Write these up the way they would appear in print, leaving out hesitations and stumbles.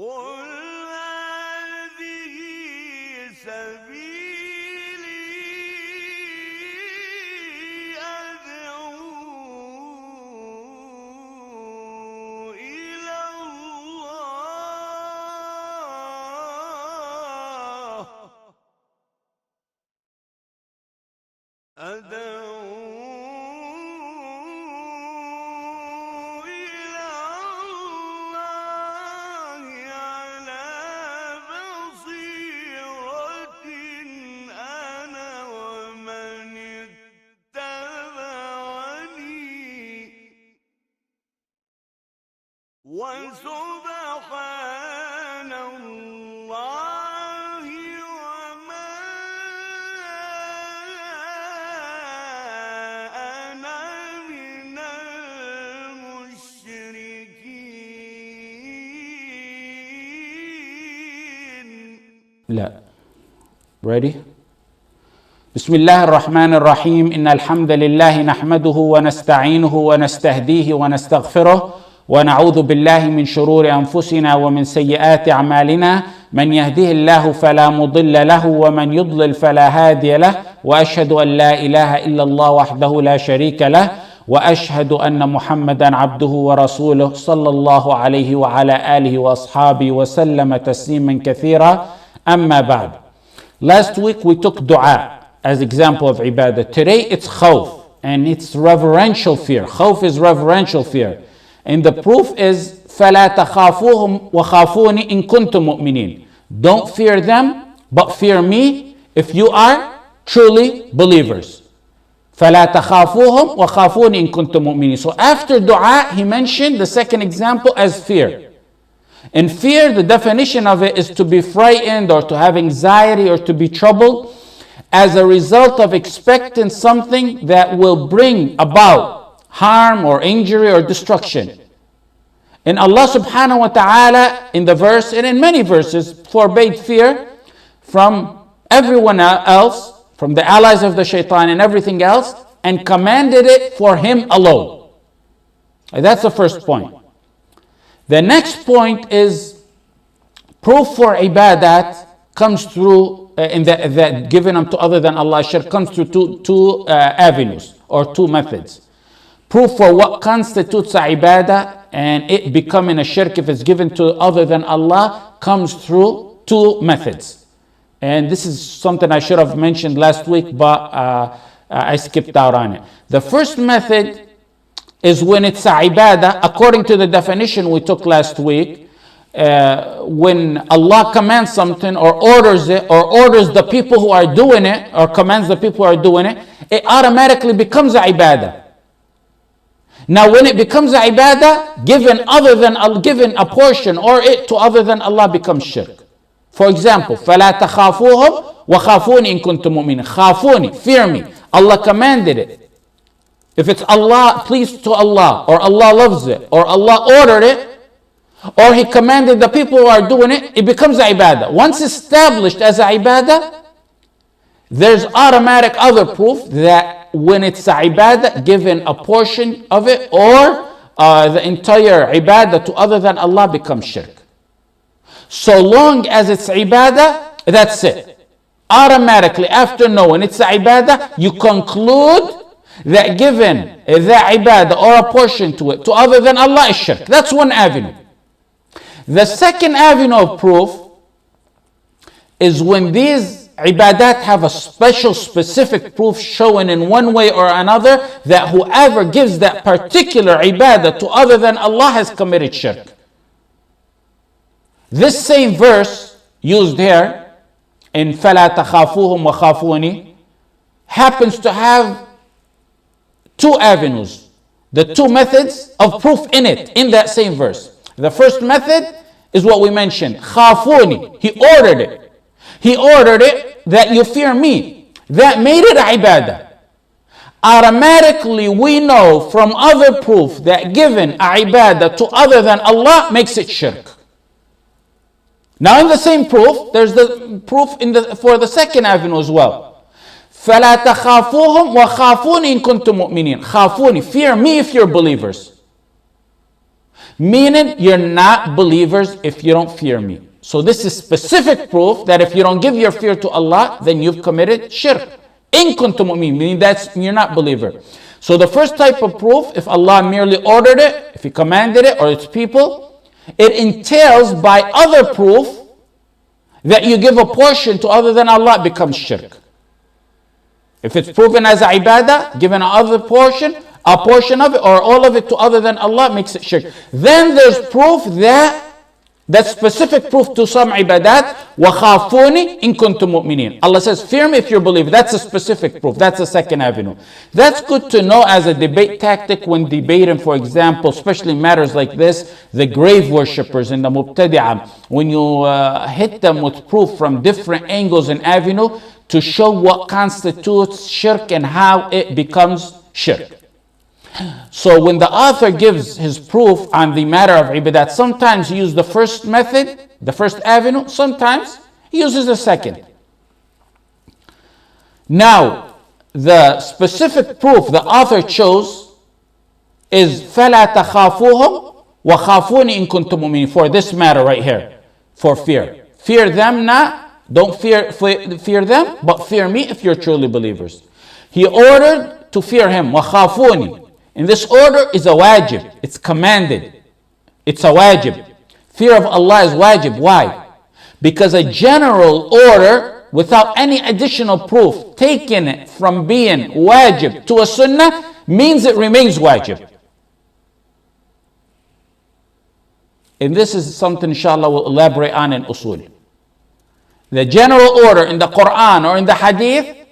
قل هذه سبيلي أدعو إلى الله على بصيرة أنا ومن اتبعني وسبحان الله وما أنا من المشركين. لا. Ready? بسم الله الرحمن الرحيم. إن الحمد لله نحمده ونستعينه ونستهديه ونستغفره ونعوذ بالله من شرور أنفسنا ومن سيئات أعمالنا. من يهده الله فلا مضل له ومن يضلل فلا هادي له. وأشهد أن لا إله إلا الله وحده لا شريك له وأشهد أن محمدا عبده ورسوله صلى الله عليه وعلى آله وأصحابه وسلم تسليما كثيرا. أما بعد. Last week we took dua as example of ibadah. Today it's khawf and it's reverential fear. Khawf is reverential fear. And the proof is فَلَا تَخَافُوهُمْ وَخَافُونِ إِن كُنتُم مُؤْمِنِينَ. Don't fear them, but fear me if you are truly believers. فَلَا تَخَافُوهُمْ وَخَافُونِ إِن كُنتُم مُؤْمِنِينَ. So after dua, he mentioned the second example as fear. And fear, the definition of it is to be frightened or to have anxiety or to be troubled as a result of expecting something that will bring about harm or injury or destruction. And Allah subhanahu wa ta'ala in the verse and in many verses forbade fear from everyone else, from the allies of the shaitan and everything else, and commanded it for him alone. That's the first point. The next point is proof for ibadat comes through that giving them to other than Allah shirk comes through two avenues or two methods. Proof for what constitutes a ibadah and it becoming a shirk if it's given to other than Allah comes through two methods. And this is something I should have mentioned last week, but I skipped out on it. The first method is when it's a ibadah, according to the definition we took last week, when Allah commands something or orders it or orders the people who are doing it or commands the people who are doing it, it automatically becomes a ibadah. Now when it becomes a ibadah, given a portion or it to other than Allah becomes shirk. For example, فَلَا تَخَافُوهُمْ وَخَافُونِ إِن كُنتُم مُؤْمِنِينَ. خافوني, fear me. Allah commanded it. If it's Allah, pleased to Allah, or Allah loves it, or Allah ordered it, or He commanded the people who are doing it, it becomes a ibadah. Once established as a ibadah, there's automatic other proof that when it's a ibadah, given a portion of it, or the entire ibadah to other than Allah becomes shirk. So long as it's ibadah, that's it. Automatically, after knowing it's a ibadah, you conclude that given the ibadah or a portion to it to other than Allah is shirk. That's one avenue. The second avenue of proof is when these ibadat have a special specific proof showing in one way or another that whoever gives that particular ibadah to other than Allah has committed shirk. This same verse used here in فَلَا تَخَافُوهُمْ وَخَافُونِ happens to have two avenues, the two methods of proof in it, in that same verse. The first method is what we mentioned, khafuni. He ordered it. He ordered it that you fear me. That made it ibadah. Automatically we know from other proof that giving a ibadah to other than Allah makes it shirk. Now in the same proof, there's the proof for the second avenue as well. فَلَا تَخَافُوهُمْ وَخَافُونِ إِن كُنتُم مُؤْمِنِينَ. خافوني, fear me if you're believers. Meaning you're not believers if you don't fear me. So this is specific proof that if you don't give your fear to Allah, then you've committed shirk. In kuntum mu'min, meaning that's you're not believer. So the first type of proof, if Allah merely ordered it, if He commanded it, or its people, it entails by other proof that you give a portion to other than Allah, it becomes shirk. If it's proven as a ibadah, given a portion of it, or all of it to other than Allah, makes it shirk. Then there's proof that's specific proof to some ibadat. وَخَافُونِ إِن كُنْتُم مُؤْمِنِينَ. Allah says, fear me if you're believer. That's a specific proof. That's a second avenue. That's good to know as a debate tactic when debating, for example, especially matters like this, the grave worshippers and the mubtadi'ah. When you hit them with proof from different angles and avenue to show what constitutes shirk and how it becomes shirk. So when the author gives his proof on the matter of ibadat, sometimes he uses the first method, the first avenue, sometimes he uses the second. Now, the specific proof the author chose is فَلَا تَخَافُوهُمْ وَخَافُونِ إِن كُنْتُم مُؤْمِنِينَ, for this matter right here, for fear. Fear them not, don't fear them, but fear me if you're truly believers. He ordered to fear him, وَخَافُونِ. And this order is a wajib. It's commanded. It's a wajib. Fear of Allah is wajib. Why? Because a general order without any additional proof, taking it from being wajib to a sunnah, means it remains wajib. And this is something inshallah we'll elaborate on in usul. The general order in the Quran or in the hadith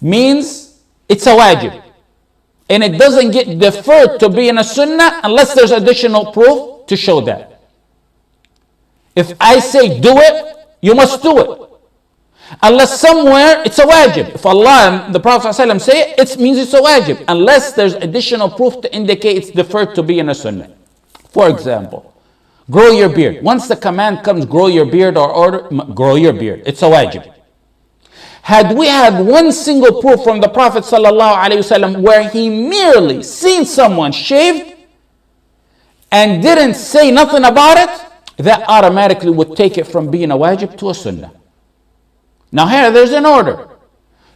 means it's a wajib. And it doesn't get deferred to being a sunnah unless there's additional proof to show that. If I say do it, you must do it. Unless somewhere it's a wajib. If Allah and the Prophet ﷺ say it, it means it's a wajib. Unless there's additional proof to indicate it's deferred to being a sunnah. For example, grow your beard. Once the command comes, grow your beard or order, grow your beard. It's a wajib. Had we had one single proof from the Prophet ﷺ where he merely seen someone shaved and didn't say nothing about it, that automatically would take it from being a wajib to a sunnah. Now here there's an order.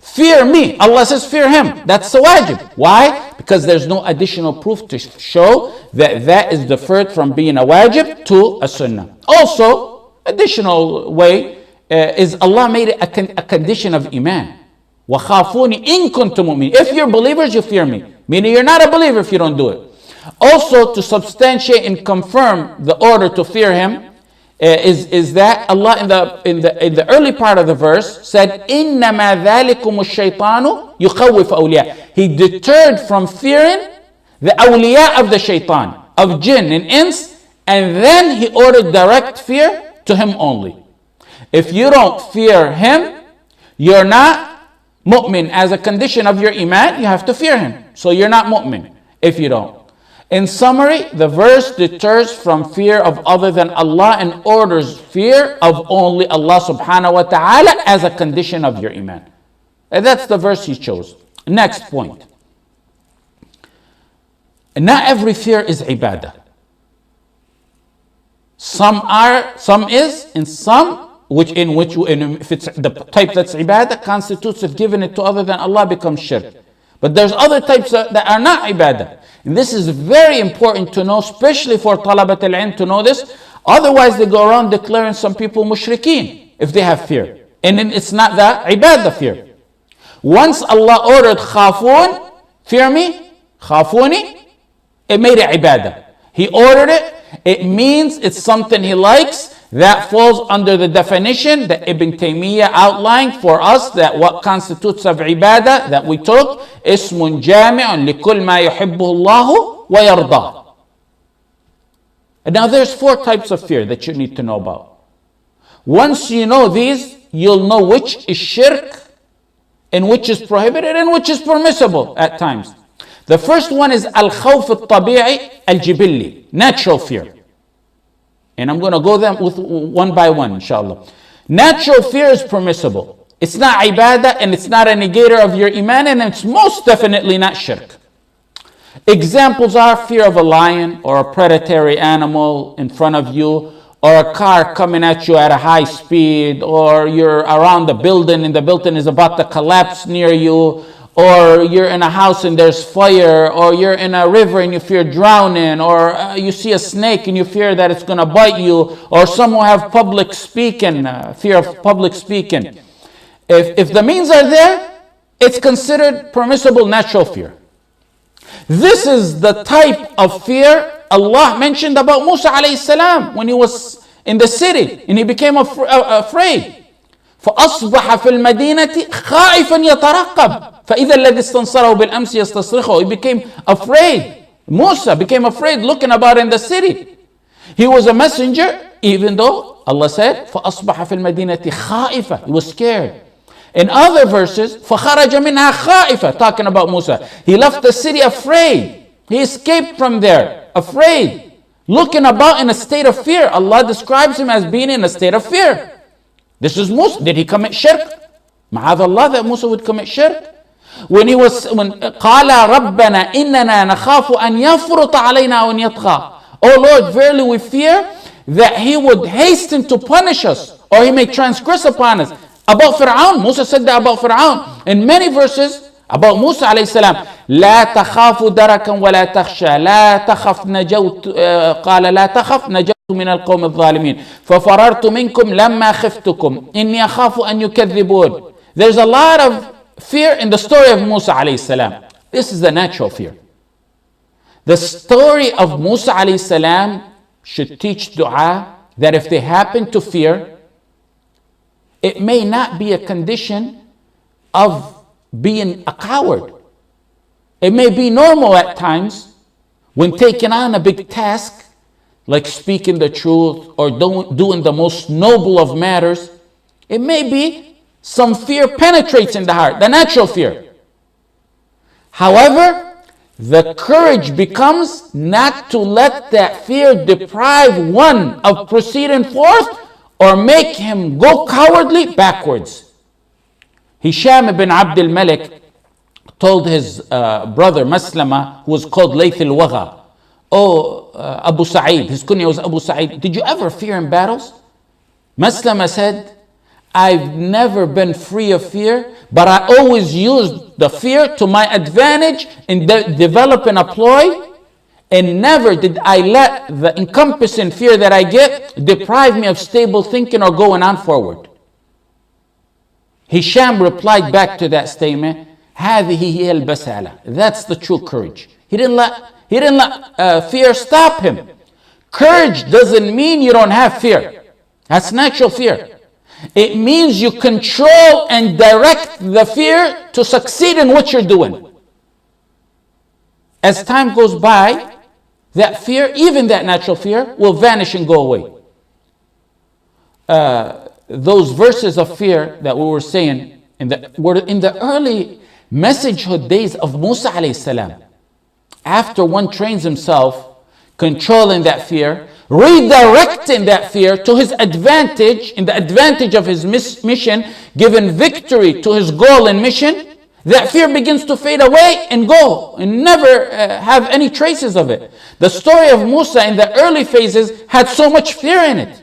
Fear me. Allah says fear him. That's a wajib. Why? Because there's no additional proof to show that that is deferred from being a wajib to a sunnah. Also, additional way, is Allah made it a condition of iman. وَخَافُونِ إِن كُنْتُم مُؤْمِنِينَ. If you're believers, you fear me. Meaning you're not a believer if you don't do it. Also, to substantiate and confirm the order to fear him, is that Allah in the early part of the verse said, إِنَّمَا ذَلِكُمُ الشَّيْطَانُ يُخَوِّفُ أَوْلِيَاءَ. He deterred from fearing the awliya of the shaitan, of jinn and ins, and then he ordered direct fear to him only. If you don't fear him, you're not mu'min. As a condition of your iman, you have to fear him. So you're not mu'min if you don't. In summary, the verse deters from fear of other than Allah and orders fear of only Allah subhanahu wa ta'ala as a condition of your iman. And that's the verse he chose. Next point. Not every fear is ibadah. Some is, and some if it's the type that's ibadah, constitutes if given it to other than Allah becomes shirk. But there's other types that are not ibadah. And this is very important to know, especially for talabat al-ilm to know this. Otherwise they go around declaring some people mushrikeen if they have fear. And then it's not the ibadah fear. Once Allah ordered khafun, fear me, khafuni, it made it ibadah. He ordered it. It means it's something he likes. That falls under the definition that Ibn Taymiyyah outlined for us, that what constitutes of ibadah that we took, ismun jami'un likul ma yuhibbuhu Allahu wa yardah. And now there's 4 types of fear that you need to know about. Once you know these, you'll know which is shirk and which is prohibited and which is permissible at times. The first one is al-khawf al-tabi'i al-jibilli, natural fear. And I'm going to go them with one by one, inshallah. Natural fear is permissible. It's not ibadah and it's not a negator of your iman, and it's most definitely not shirk. Examples are fear of a lion or a predatory animal in front of you, or a car coming at you at a high speed, or you're around the building and the building is about to collapse near you, or you're in a house and there's fire, or you're in a river and you fear drowning, or you see a snake and you fear that it's going to bite you, or some who have public speaking, fear of public speaking. If the means are there, it's considered permissible natural fear. This is the type of fear Allah mentioned about Musa alayhi salam when he was in the city and he became afraid. فأصبح في المدينة خائفا يترقب فإذا الذي استنصره بالأمس يستصرخه. He became afraid. Musa became afraid looking about in the city. He was a messenger, even though Allah said فأصبح في المدينة خائفا. He was scared. In other verses, فخرج منها خائفا, talking about Musa. He left the city afraid. He escaped from there afraid, looking about in a state of fear. Allah describes him as being in a state of fear. This is Musa. Did he commit shirk? Ma'adh Allah that Musa would commit shirk. When قال ربنا إننا نخاف أن يفرط علينا وأن يطغى. Oh Lord, verily we fear that he would hasten to punish us, or he may transgress upon us. About Fir'aun, Musa said that about Fir'aun. In many verses about Musa alayhi salam, لا تخاف دركا ولا تخشى لا تخف نجوت قال لا تخف نجوت من القوم الظالمين ففررت منكم لما خفتكم إني أخاف أن يكذبون. There's a lot of fear in the story of Musa alayhi salam. This is the natural fear. The story of Musa alayhi salam should teach dua that if they happen to fear, it may not be a condition of being a coward. It may be normal at times when taking on a big task, like speaking the truth or doing the most noble of matters. It may be some fear penetrates in the heart, the natural fear. However, the courage becomes not to let that fear deprive one of proceeding forth or make him go cowardly backwards. Hisham ibn Abd al-Malik told his brother Maslama, who was called Layth al-Wagha, "Oh, Abu Sa'id," his kunya was Abu Sa'id, "did you ever fear in battles?" Maslama said, "I've never been free of fear, but I always used the fear to my advantage in developing a ploy, and never did I let the encompassing fear that I get deprive me of stable thinking or going on forward." Hisham replied back to that statement, هذه هي البسالة. That's the true courage. He didn't let fear stop him. Courage doesn't mean you don't have fear. That's natural fear. It means you control and direct the fear to succeed in what you're doing. As time goes by, that fear, even that natural fear, will vanish and go away. Those verses of fear that we were saying were in the early messagehood days of Musa alayhi salam. After one trains himself, controlling that fear, redirecting that fear to his advantage, in the advantage of his mission, giving victory to his goal and mission, that fear begins to fade away and go and never have any traces of it. The story of Musa in the early phases had so much fear in it.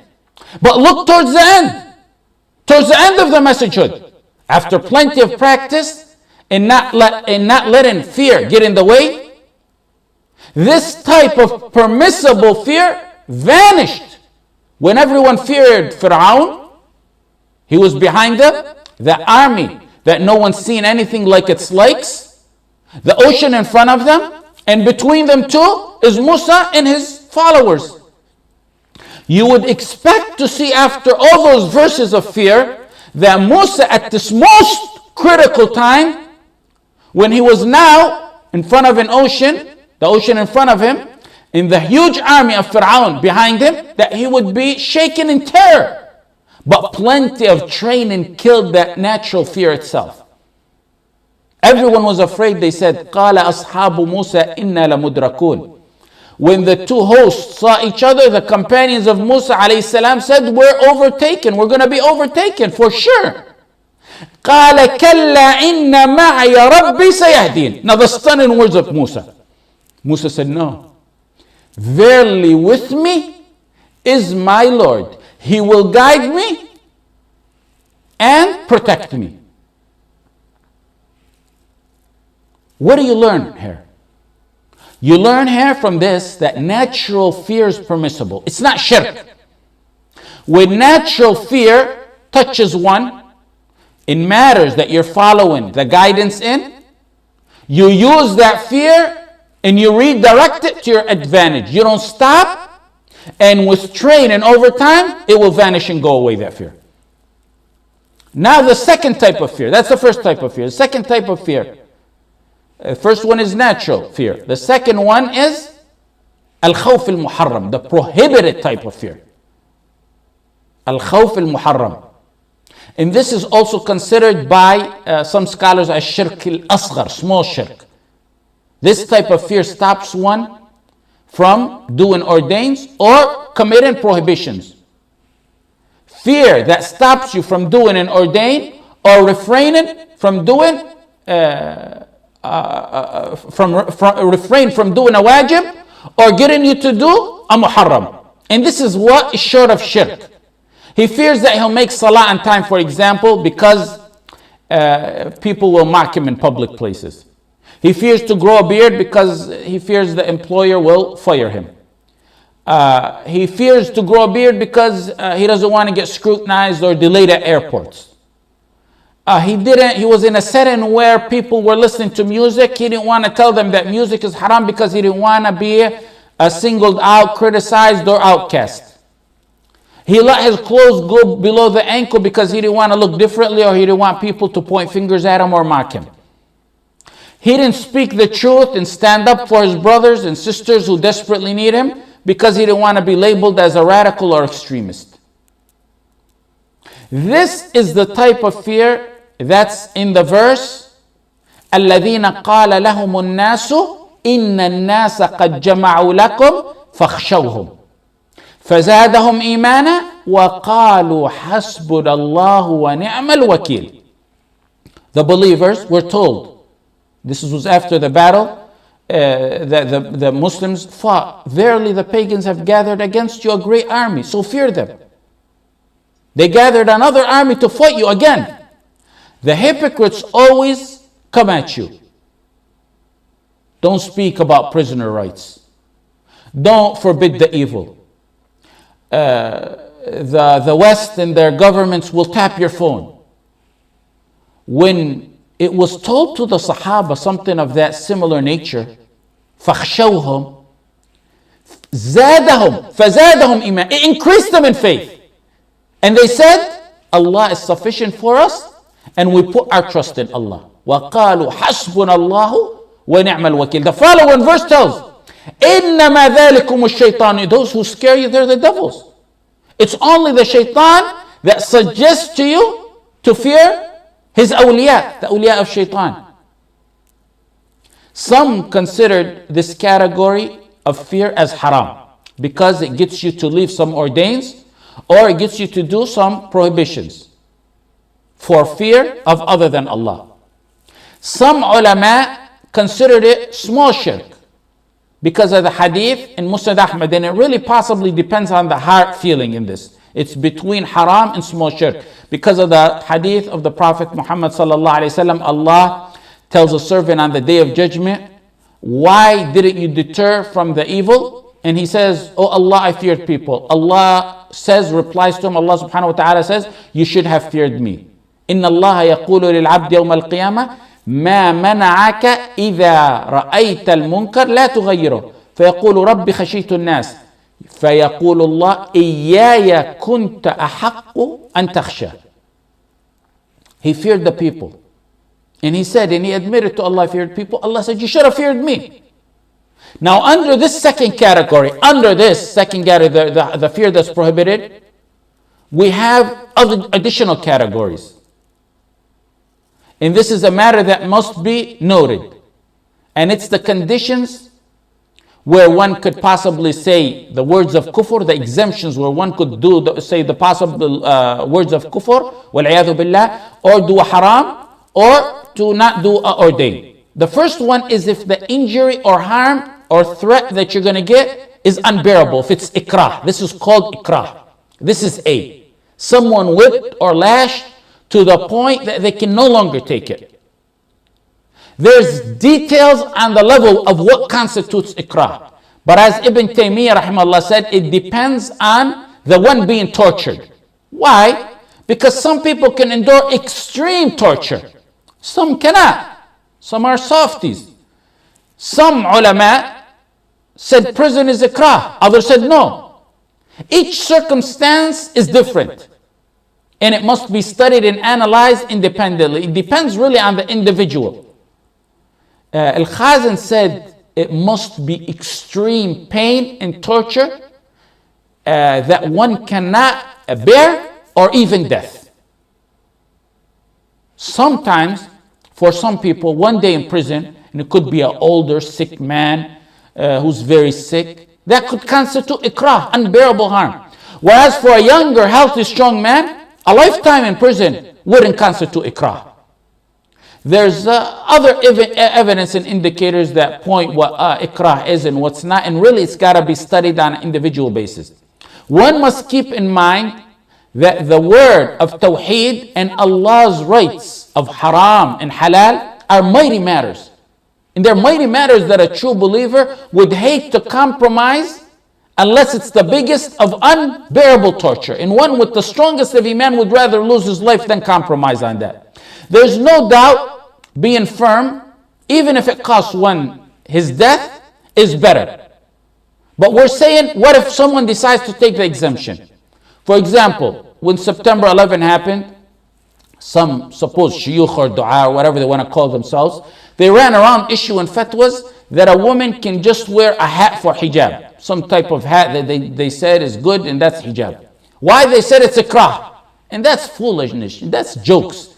But look towards the end of the messagehood, after plenty of practice and not letting fear get in the way, this type of permissible fear vanished. When everyone feared Fir'aun, he was behind them, the army that no one's seen anything like its likes, the ocean in front of them, and between them two is Musa and his followers. You would expect to see, after all those verses of fear, that Musa at this most critical time, when he was now in front of an ocean, the ocean in front of him, in the huge army of Fir'aun behind him, that he would be shaken in terror. But plenty of training killed that natural fear itself. Everyone was afraid. They said, قَالَ أَصْحَابُ مُوسَى إِنَّا لَمُدْرَكُونَ. When the two hosts saw each other, the companions of Musa alayhi salam said, "We're overtaken. We're going to be overtaken for sure." قَالَ كَلَّا إِنَّ مَعِيَ رَبِّي سَيَهْدِينَ. Now the stunning words of Musa. Musa said, no. Verily with me is my Lord. He will guide me and protect me. What do you learn here? You learn here from this that natural fear is permissible. It's not shirk. When natural fear touches one in matters that you're following the guidance in, you use that fear and you redirect it to your advantage. You don't stop, and with train and over time, it will vanish and go away, that fear. Now the second type of fear, that's the first type of fear. The second type of fear, first one is natural fear. The second one is al-khawf al-muharram, the prohibited type of fear. Al-khawf al-muharram. And this is also considered by some scholars as shirk al-asghar, small shirk. This type of fear stops one from doing ordains or committing prohibitions. Fear that stops you from doing an ordain or refraining from doing refrain from doing a wajib or getting you to do a muharram. And this is what is short of shirk. He fears that he'll make salah on time, for example, because people will mock him in public places. He fears to grow a beard because he fears the employer will fire him. He fears to grow a beard because he doesn't want to get scrutinized or delayed at airports. He was in a setting where people were listening to music. He didn't want to tell them that music is haram because he didn't want to be singled out, criticized, or outcast. He let his clothes go below the ankle because he didn't want to look differently, or he didn't want people to point fingers at him or mock him. He didn't speak the truth and stand up for his brothers and sisters who desperately need him because he didn't want to be labeled as a radical or extremist. This is the type of fear that's in the verse, الَّذِينَ قَالَ لَهُمُ النَّاسُ إِنَّ النَّاسَ قَدْ جَمَعُوا لَكُمْ فَاخْشَوْهُمْ فزادهم إيمانا وقالوا حسبنا الله ونعم الوكيل. The believers were told, this was after the battle, the Muslims fought. Verily the pagans have gathered against you a great army, so fear them. They gathered another army to fight you again. The hypocrites always come at you. Don't speak about prisoner rights. Don't forbid the evil. The West and their governments will tap your phone. When it was told to the Sahaba something of that similar nature, فَخْشَوْهُمْ زَادَهُمْ فَزَادَهُمْ إِيمَانًا, it increased them in faith. And they said, Allah is sufficient for us, and we put our trust in Allah. وَقَالُوا حَسْبُنَا اللَّهُ وَنِعْمَ الْوَكِيلُ. The following verse tells, إِنَّمَا ذَلِكُمُ الشَّيْطَانِ, those who scare you, they're the devils. It's only the shaitan that suggests to you to fear his awliya, the awliya of shaitan. Some considered this category of fear as haram because it gets you to leave some ordains or it gets you to do some prohibitions for fear of other than Allah. Some ulama considered it small shirk because of the hadith in Musnad Ahmad, and it really possibly depends on the heart feeling in this. It's between haram and small shirk. Because of the hadith of the Prophet Muhammad sallallahu alaihi wasallam, Allah tells a servant on the day of judgment, why didn't you deter from the evil? And he says, oh Allah, I feared people. Allah says, replies to him, Allah subhanahu wa ta'ala says, you should have feared me. Inna Allah yaqulu lil abdi yawm al-qiyamah, ما منعك إذا رأيت المنكر لا تغيره فيقول ربي خشيت الناس فيقول الله إياي كنت أحق أن تخشى. He feared the people, and he said, and he admitted to Allah, I feared people. Allah said, you should have feared me. Now under this second category, the fear that's prohibited, we have other additional categories. And this is a matter that must be noted. And it's the conditions where one could possibly say the words of kufr, the exemptions where one could say the possible words of kufr, wal-'iyadhu billah, or do a haram, or to not do a ordain. The first one is if the injury or harm or threat that you're going to get is unbearable. If it's ikrah, this is called ikrah. This is A. Someone whipped or lashed to the point that they can no longer take it. There's details on the level of what constitutes ikrah. But as Ibn Taymiyyah rahimahullah said, it depends on the one being tortured. Why? Because some people can endure extreme torture. Some cannot. Some are softies. Some ulama said prison is ikrah. Others said no. Each circumstance is different. And it must be studied and analyzed independently. It depends really on the individual. Al-Khazin said it must be extreme pain and torture that one cannot bear, or even death. Sometimes, for some people, one day in prison, and it could be an older, sick man who's very sick, that could constitute ikrah, unbearable harm. Whereas for a younger, healthy, strong man, a lifetime in prison wouldn't constitute ikrah. There's other evidence and indicators that point what ikrah is and what's not, and really it's got to be studied on an individual basis. One must keep in mind that the word of TAWHEED and Allah's rights of haram and halal are mighty matters. And they're mighty matters that a true believer would hate to compromise unless it's the biggest of unbearable torture. And one with the strongest of iman would rather lose his life than compromise on that. There's no doubt being firm, even if it costs one his death, is better. But we're saying, what if someone decides to take the exemption? For example, when September 11 happened, some supposed shuyukh or dua or whatever they want to call themselves, they ran around issuing fatwas that a woman can just wear a hat for hijab. Some type of hat that they said is good, and that's hijab. Why? They said it's ikrah. And that's foolishness. That's jokes.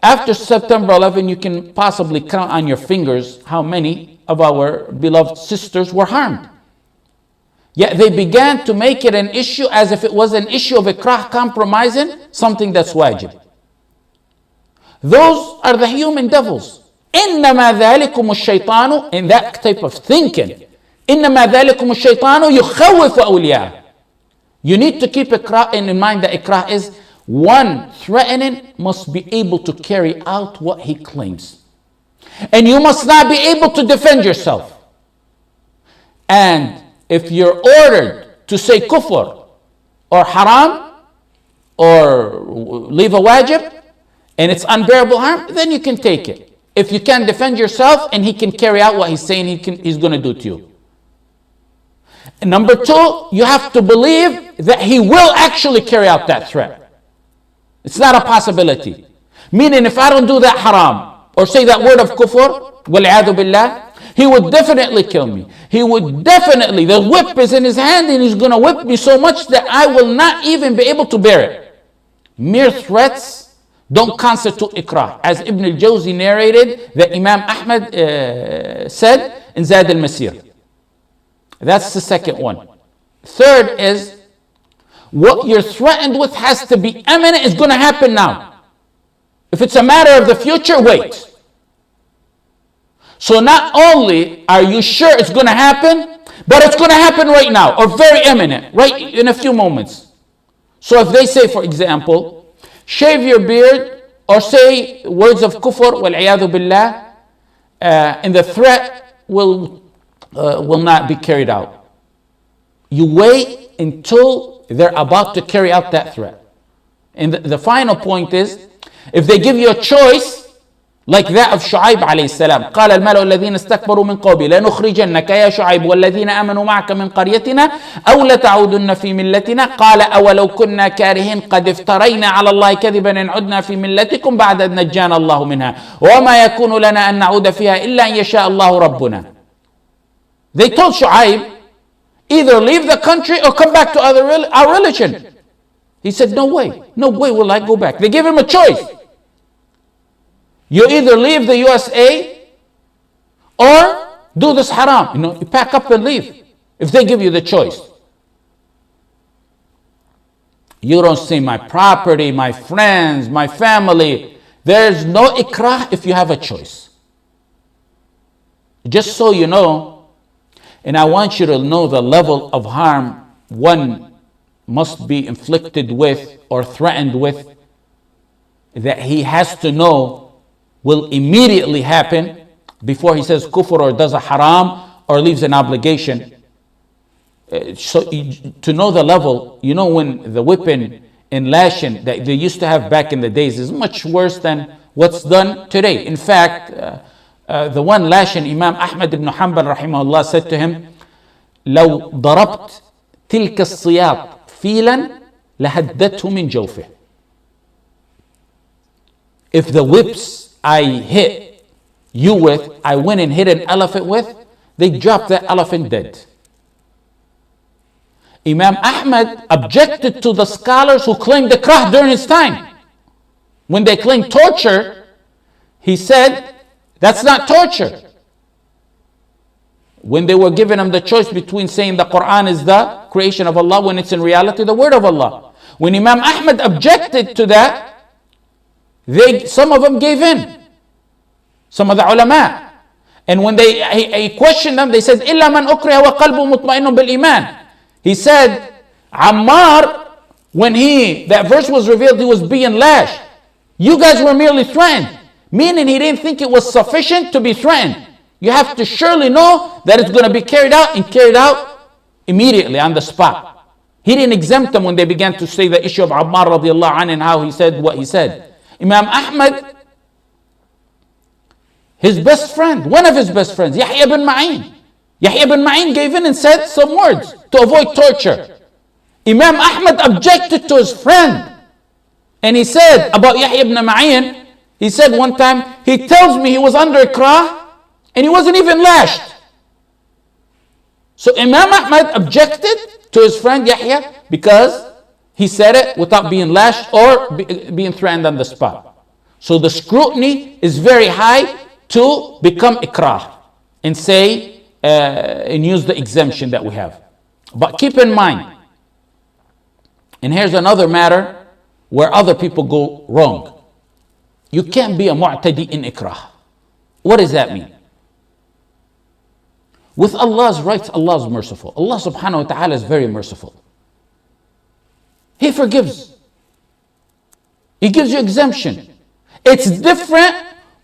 After September 11, you can possibly count on your fingers how many of our beloved sisters were harmed. Yet they began to make it an issue as if it was an issue of ikrah, compromising something that's wajib. Those are the human devils. إنما ذلكم الشيطان, in that type of thinking, إنما ذلكم الشيطان يخوف أولياءه. You need to keep ikrah in mind that ikrah is one threatening must be able to carry out what he claims. And you must not be able to defend yourself. And if you're ordered to say kufr or haram or leave a wajib and it's unbearable harm, then you can take it. If you can defend yourself and he can carry out what he's saying he's going to do to you. And number two, you have to believe that he will actually carry out that threat. It's not a possibility. Meaning if I don't do that haram or say that word of kufr, wal'iyadu billah, he would definitely kill me. He would definitely, the whip is in his hand and he's going to whip me so much that I will not even be able to bear it. Mere threats don't constitute ikrah. As Ibn al-Jawzi narrated, that Imam Ahmad said in Zad al-Masir. That's the second one. Third is, what you're threatened with has to be imminent. It's going to happen now. If it's a matter of the future, wait. So not only are you sure it's going to happen, but it's going to happen right now, or very imminent, right in a few moments. So if they say, for example, shave your beard or say words of kufr, wal-iyadu billah, and the threat will not be carried out. You wait until they're about to carry out that threat. And the final point is, if they give you a choice, like that of Shu'aib alayhi salam, قال الملأ الذين استكبروا من قومه لنخرجنك يا شعيب والذين آمنوا معك من قريتنا أو لتعودن في ملتنا قال أولو كنا كارهين قد افترينا على الله كذبا إن عدنا في ملتكم بعد أن نجانا الله منها وما يكون لنا أن نعود فيها إلا أن يشاء الله ربنا. They told Shu'aib, either leave the country or come back to our religion. He said, no way will I go back. They gave him a choice. You either leave the USA or do this haram. You pack up and leave. If they give you the choice. You don't say my property, my friends, my family. There's no ikrah if you have a choice. Just so you know, And I want you to know the level of harm one must be inflicted with or threatened with, that he has to know will immediately happen before he says kufr or does a haram or leaves an obligation. So to know the level, you know, when the whipping and lashing that they used to have back in the days is much worse than what's done today. In fact, the one lashing, Imam Ahmad ibn Hanbal rahimahullah said to him, لو ضربت تلك الصياط فيلا لهدته من جوفه. If the whips I hit you with, I went and hit an elephant with, they dropped that elephant dead. Imam Ahmad objected to the scholars who claimed ikrah during his time. When they claimed torture, he said, that's not torture. When they were giving him the choice between saying the Quran is the creation of Allah when it's in reality the word of Allah. When Imam Ahmad objected to that, some of them gave in. Some of the ulama. And when he questioned them, they said, إِلَّا مَنْ أُكْرِهَ وَقَلْبُ مُطْمَئِنٌ بِالْإِيمَانِ. He said, Ammar, when that verse was revealed, he was being lashed. You guys were merely threatened. Meaning he didn't think it was sufficient to be threatened. You have to surely know that it's going to be carried out and carried out immediately on the spot. He didn't exempt them when they began to say the issue of Ammar radiallahu anhu and how he said what he said. Imam Ahmad, his best friend, one of his best friends, Yahya bin Ma'in. Yahya bin Ma'in gave in and said some words to avoid torture. Imam Ahmad objected to his friend. And he said about Yahya ibn Ma'in, he said one time, he tells me he was under ikrah and he wasn't even lashed. So Imam Ahmad objected to his friend Yahya because he said it without being lashed or being threatened on the spot. So the scrutiny is very high to become ikrah and say and use the exemption that we have. But keep in mind, and here's another matter where other people go wrong. You can't be a mu'tadi in ikrah. What does that mean? With Allah's rights, Allah is merciful. Allah subhanahu wa ta'ala is very merciful. He forgives. He gives you exemption. It's different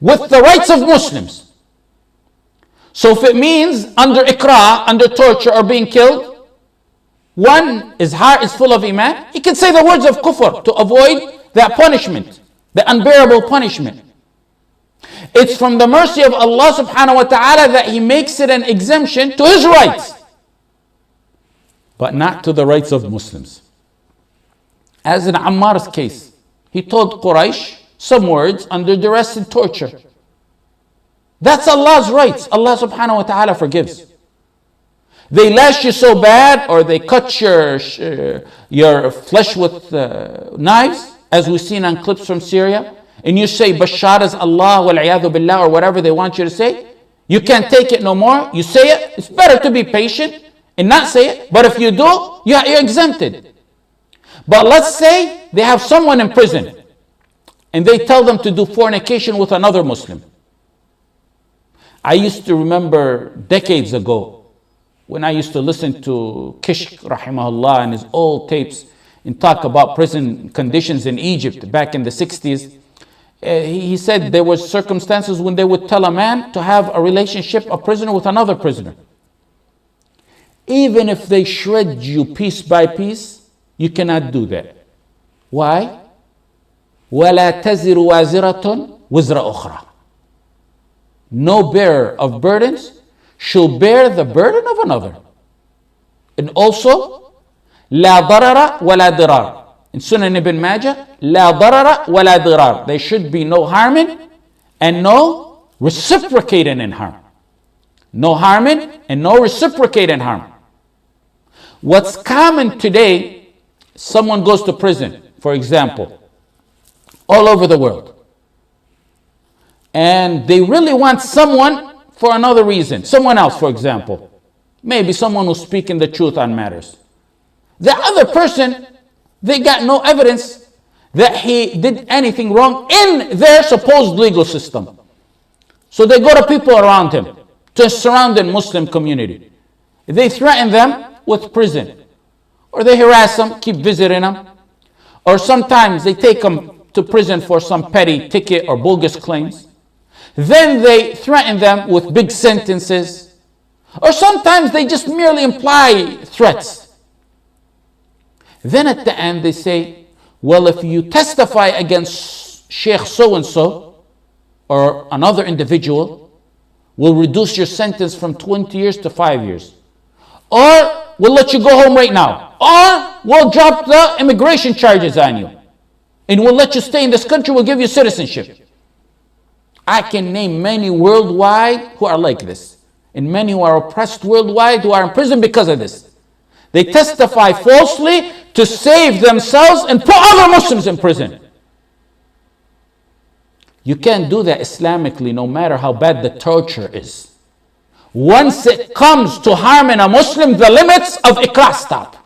with the rights of Muslims. So if it means under ikrah, under torture or being killed, one, his heart is full of iman, he can say the words of kufr to avoid that punishment, the unbearable punishment. It's from the mercy of Allah subhanahu wa ta'ala that he makes it an exemption to his rights, but not to the rights of Muslims. As in Ammar's case, he told Quraysh some words under duress and torture. That's Allah's rights. Allah subhanahu wa ta'ala forgives. They lash you so bad, or they cut your flesh with knives, as we've seen on clips from Syria, and you say Bashar is Allah wal-iyadhu billah or whatever they want you to say, you can't take it no more, you say it. It's better to be patient and not say it, but if you do, you're exempted. But let's say they have someone in prison and they tell them to do fornication with another Muslim. I used to remember decades ago when I used to listen to Kishk rahimahullah and his old tapes and talk about prison conditions in Egypt back in the 60s. He said there were circumstances when they would tell a man to have a relationship, a prisoner with another prisoner. Even if they shred you piece by piece, you cannot do that. Why? وَلَا تَزِرُ وَازِرَةٌ وِزْرَ أُخْرَى. No bearer of burdens shall bear the burden of another. And also, لَا ضَرَرَ وَلَا ضِرَارَ. In Sunan Ibn Majah, لَا ضَرَرَ وَلَا ضِرَارَ. There should be no harming and no reciprocating in harm. No harming and no reciprocating harm. What's common today, someone goes to prison, for example, all over the world. And they really want someone for another reason. Someone else, for example. Maybe someone who's speaking the truth on matters. The other person, they got no evidence that he did anything wrong in their supposed legal system. So they go to people around him, to a surrounding Muslim community. they threaten them with prison. Or they harass them, keep visiting them. Or sometimes they take them to prison for some petty ticket or bogus claims. Then they threaten them with big sentences. Or sometimes they just merely imply threats. Then at the end they say, well, if you testify against Sheikh so-and-so or another individual, we'll reduce your sentence from 20 years to 5 years. Or we'll let you go home right now. Or we'll drop the immigration charges on you. And we'll let you stay in this country, we'll give you citizenship. I can name many worldwide who are like this. And many who are oppressed worldwide who are in prison because of this. They testify falsely to save themselves and put other Muslims in prison. You can't do that Islamically, no matter how bad the torture is. Once it comes to harming a Muslim, the limits of ikrah stop.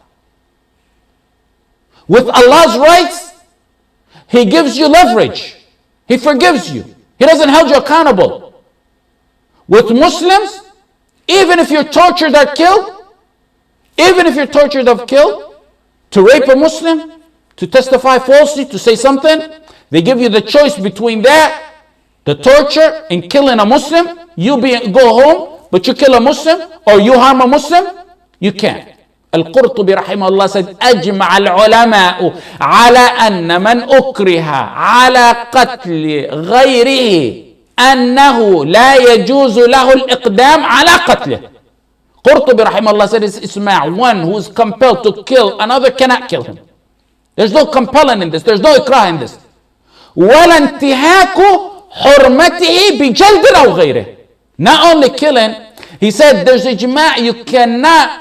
With Allah's rights, He gives you leverage. He forgives you. He doesn't hold you accountable. With Muslims, even if you're tortured or killed, to rape a Muslim, to testify falsely, to say something, they give you the choice between that, the torture, and killing a Muslim. Go home, but you kill a Muslim, or you harm a Muslim, you can't. Al-Qurtubi rahimahullah said, أجمع العلماء على أن من أكره على قتل غيره أنه لا يجوز له الإقدام على قتله. Qurtubi rahimahullah said, Isma', one who is compelled to kill another cannot kill him. There's no compelling in this. There's no ikrah in this. ولا انتهاك حرمته بجلد أو غيره. Not only killing, he said there's ijma', you cannot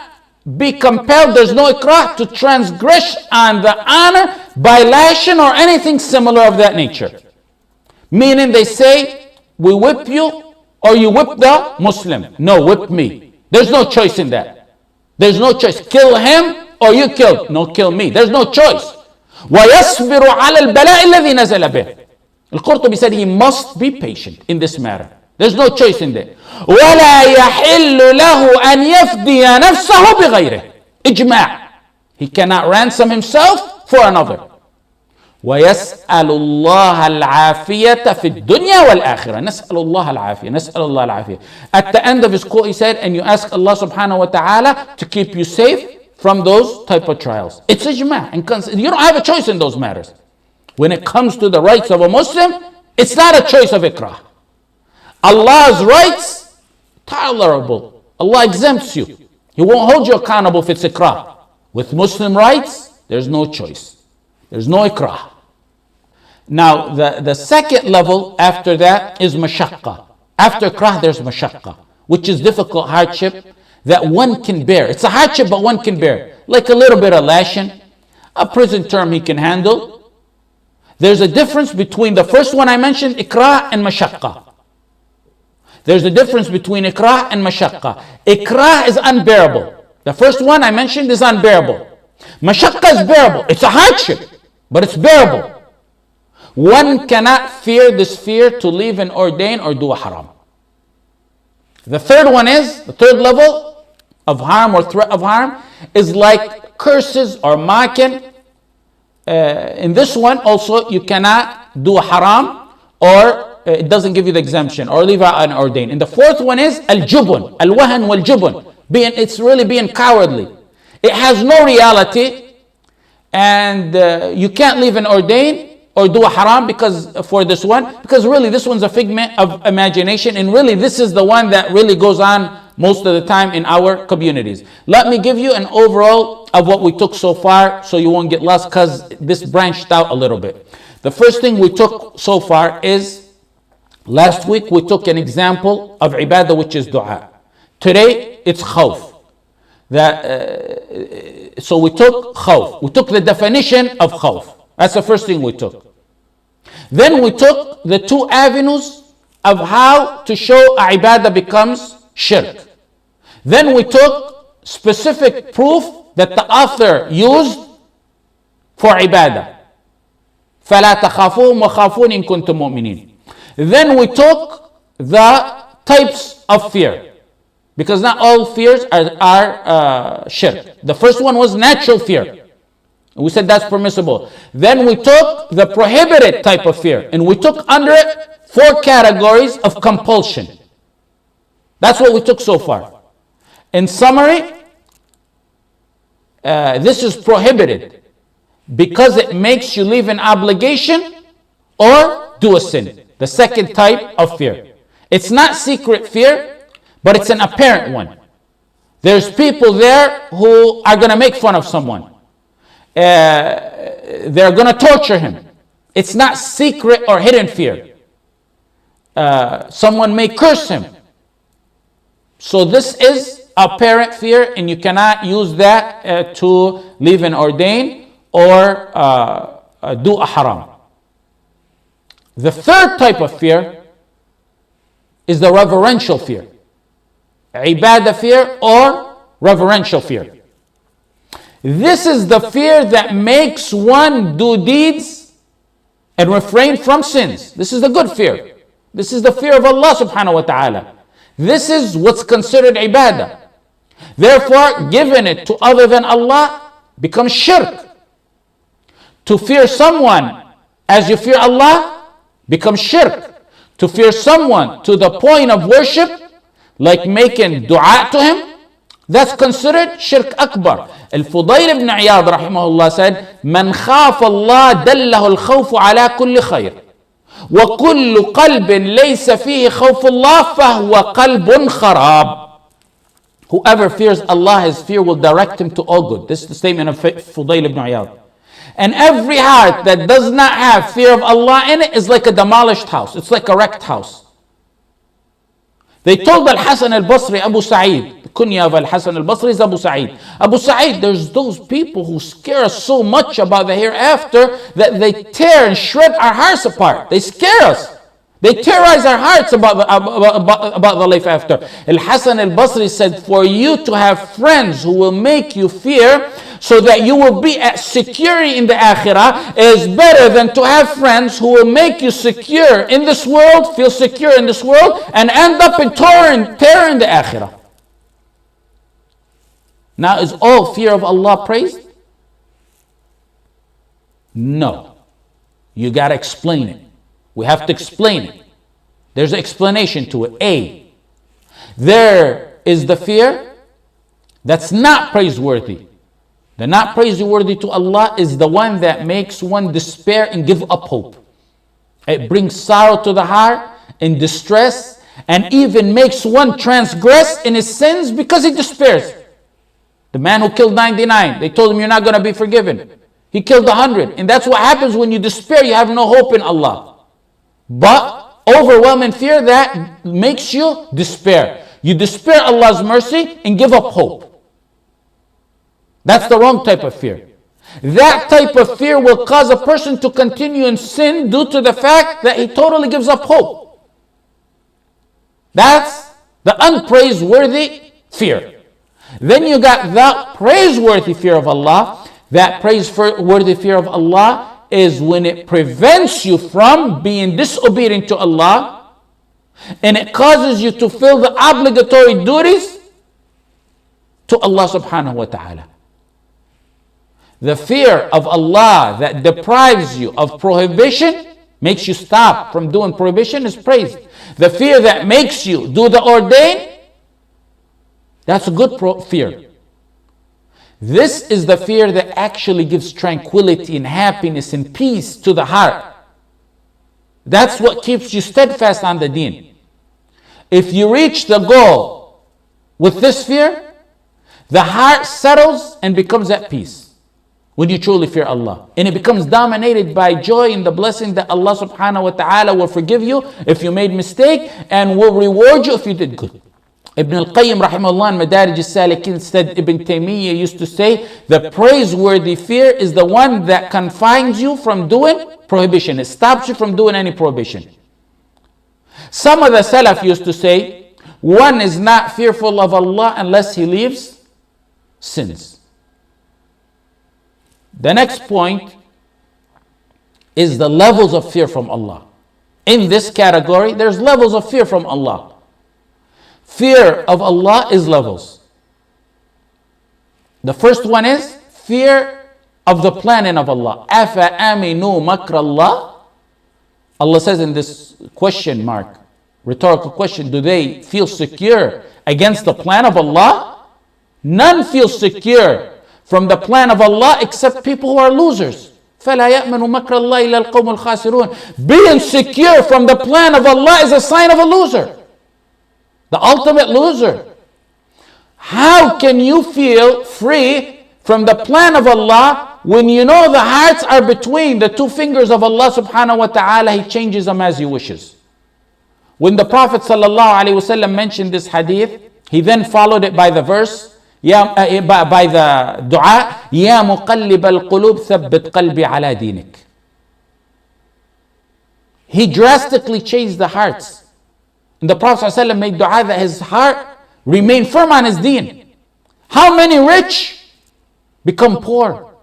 be compelled, there's no ikrah to transgress on the honor by lashing or anything similar of that nature. Meaning they say, we whip you or you whip the Muslim. No, whip me. There's no choice in that. There's no choice. Kill him or you kill. No, kill me. There's no choice. وَيَصْبِرُ عَلَى الْبَلَاءِ الَّذِي نَزَلَ بِهِ. Al-Qurtubi said he must be patient in this matter. There's no choice in that. وَلَا يَحِلُّ لَهُ أَنْ يَفْدِيَ نَفْسَهُ بِغَيْرِهِ. Ijma'. He cannot ransom himself for another. وَيَسْأَلُ اللَّهَ الْعَافِيَةَ فِي الدُّنْيَا وَالْآخِرَةِ. نسأل الله العافية. نسأل الله العافية. At the end of his quote he said, and you ask Allah subhanahu wa ta'ala to keep you safe from those type of trials. It's ijma'. And you don't have a choice in those matters. When it comes to the rights of a Muslim, it's not a choice of ikrah. Allah's rights, tolerable. Allah exempts you. He won't hold you accountable if it's ikrah. With Muslim rights, there's no choice. There's no ikrah. Now, the second level after that is mashaqqa. After ikrah, there's mashaqqa, which is difficult hardship that one can bear. It's a hardship, but one can bear. Like a little bit of lashing, a prison term he can handle. There's a difference between the first one I mentioned, ikrah and mashaqqa. There's a difference between ikrah and mashaqqa. Ikrah is unbearable. The first one I mentioned is unbearable. Mashaqqa is bearable. It's a hardship, but it's bearable. One cannot fear this fear to leave and ordain or do a haram. The third level of harm or threat of harm is like curses or mocking. In this one also you cannot do a haram or it doesn't give you the exemption or leave out and ordain. And the fourth one is al-jubun, al-wahan wal-jubun. It's really being cowardly. It has no reality and you can't leave and ordain or do a haram because really this one's a figment of imagination, and really this is the one that really goes on most of the time in our communities. Let me give you an overall of what we took so far so you won't get lost, because this branched out a little bit. The first thing we took so far is, last week we took an example of ibadah, which is dua. Today it's khawf. So we took khawf. We took the definition of khawf. That's the first thing we took. Then we took the two avenues of how to show a ibadah becomes shirk. Then we took specific proof that the author used for ibadah. فَلَا تَخَافُوهُمْ وَخَافُونِ إِن كُنتُم مُؤْمِنِينَ. Then we took the types of fear. because not all fears are shirk. The first one was natural fear. We said that's permissible. Then we took the prohibited type of fear, and we took under it 4 categories of compulsion. That's what we took so far. In summary, this is prohibited because it makes you leave an obligation or do a sin. The second type of fear. It's not secret fear, but it's an apparent one. There's people there who are going to make fun of someone. They're going to torture him. It's not secret or hidden fear. Someone may curse him. So this is apparent fear, and you cannot use that to leave an ordain or do a haram. The third type of fear is the reverential fear. Ibadah fear or reverential fear. This is the fear that makes one do deeds and refrain from sins. This is the good fear. This is the fear of Allah subhanahu wa ta'ala. This is what's considered ibadah. Therefore, giving it to other than Allah becomes shirk. To fear someone as you fear Allah becomes shirk. To fear someone to the point of worship, like making dua to him, that's considered shirk akbar. Al-Fudayl ibn Iyad rahimahullah said, "Man khafa Allah dallahu al-khawfu ala kulli khayr. Wa kullu qalbin laysa fihi khawfu Allah fahuwa qalbun kharab." Whoever fears Allah, his fear will direct him to all good. This is the statement of Fudayl ibn Iyad. And every heart that does not have fear of Allah in it is like a demolished house. It's like a wrecked house. They told Al-Hasan al-Basri, Abu Sa'id, the kunya of Al-Hasan al-Basri is Abu Sa'id. Abu Sa'id, there's those people who scare us so much about the hereafter that they tear and shred our hearts apart. They scare us. They terrorize our hearts about the life after. Al-Hasan al-Basri said, for you to have friends who will make you fear so that you will be at security in the akhirah is better than to have friends who will make you secure in this world, feel secure in this world, and end up in terror in the akhirah. Now, is all fear of Allah praised? No. You got to explain it. We have to explain it. There's an explanation to it. A, there is the fear that's not praiseworthy. The not praiseworthy to Allah is the one that makes one despair and give up hope. It brings sorrow to the heart and distress, and even makes one transgress in his sins because he despairs. The man who killed 99, they told him, you're not going to be forgiven. He killed 100. And that's what happens when you despair. You have no hope in Allah. But overwhelming fear, that makes you despair. You despair Allah's mercy and give up hope. That's the wrong type of fear. That type of fear will cause a person to continue in sin due to the fact that he totally gives up hope. That's the unpraiseworthy fear. Then you got the praiseworthy fear of Allah. That praiseworthy fear of Allah is when it prevents you from being disobedient to Allah, and it causes you to fulfill the obligatory duties to Allah subhanahu wa ta'ala. The fear of Allah that deprives you of prohibition, makes you stop from doing prohibition, is praised. The fear that makes you do the ordained, that's a good fear. This is the fear that actually gives tranquility and happiness and peace to the heart. That's what keeps you steadfast on the deen. If you reach the goal with this fear, the heart settles and becomes at peace when you truly fear Allah. And it becomes dominated by joy and the blessing that Allah subhanahu wa ta'ala will forgive you if you made mistake and will reward you if you did good. Ibn al-Qayyim rahimahullah in Madarij al-Salikin said, Ibn Taymiyyah used to say, the praiseworthy fear is the one that confines you from doing prohibition. It stops you from doing any prohibition. Some of the Salaf used to say, one is not fearful of Allah unless he leaves sins. The next point is the levels of fear from Allah. In this category, there's levels of fear from Allah. fear of Allah is levels. The first one is fear of the planning of Allah. أَفَأَمِنُوا مَكْرَ اللَّهِ. Allah says in this question mark, rhetorical question, do they feel secure against the plan of Allah? None feel secure from the plan of Allah except people who are losers. فَلَا يَأْمَنُ مَكْرَ اللَّهِ إِلَّا الْقَوْمُ الْخَاسِرُونَ. Being secure from the plan of Allah is a sign of a loser. The ultimate loser. How can you feel free from the plan of Allah when you know the hearts are between the two fingers of Allah subhanahu wa ta'ala? He changes them as He wishes. When the Prophet sallallahu alaihi wasallam mentioned this hadith, he then followed it by the verse, by the dua, يَا مُقَلِّبَ الْقُلُوبِ ثَبِّتْ قَلْبِي عَلَى دِينِكَ. He drastically changed the hearts. And the Prophet ﷺ made dua that his heart remain firm on his deen. How many rich become poor?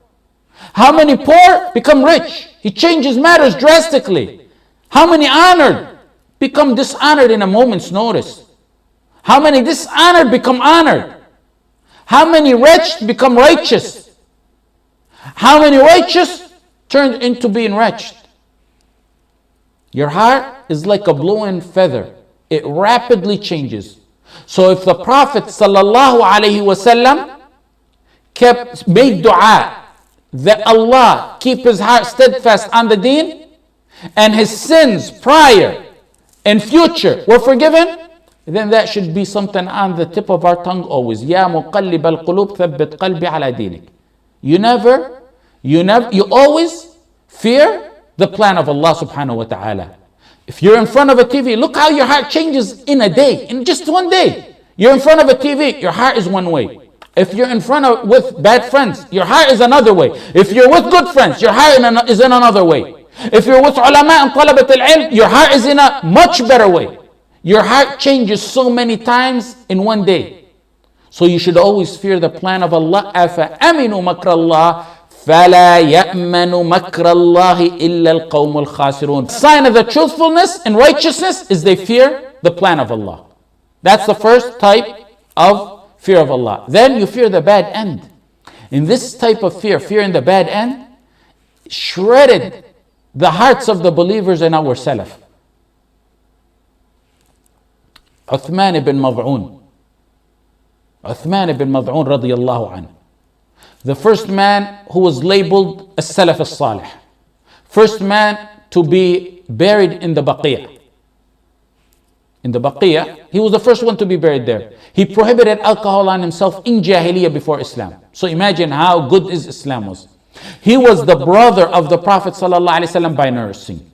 How many poor become rich? He changes matters drastically. How many honored become dishonored in a moment's notice? How many dishonored become honored? How many wretched become righteous? How many righteous turned into being wretched? Your heart is like a blown feather. It rapidly changes. So if the Prophet sallallahu alaihi wasallam made dua that Allah keep his heart steadfast on the deen, and his sins prior and future were forgiven, then that should be something on the tip of our tongue always. Ya muqallib al-qulub thabbit qalbi ala dinik. You always fear the plan of Allah subhanahu wa ta'ala. If you're in front of a TV, look how your heart changes in a day, in just one day. You're in front of a TV, your heart is one way. If you're in front of with bad friends, your heart is another way. If you're with good friends, your heart is in another way. If you're with ulama and talabat al-ilm, your heart is in a much better way. Your heart changes so many times in one day. So you should always fear the plan of Allah. أَفَأَمِنُوا مَكْرَ اللَّهِ فَلَا يَأْمَنُ مَكْرَ اللَّهِ إِلَّا الْقَوْمُ الْخَاسِرُونَ. Sign of the truthfulness and righteousness is they fear the plan of Allah. That's the first type of fear of Allah. Then you fear the bad end. In this type of fearing the bad end, shredded the hearts of the believers in our Salaf. Uthman ibn Mad'un radiyallahu anhu. The first man who was labeled as Salaf as-Salih. First man to be buried in the Baqiyah. In the Baqiyah, he was the first one to be buried there. He prohibited alcohol on himself in Jahiliyyah before Islam. So imagine how good his Islam was. He was the brother of the Prophet ﷺ by nursing.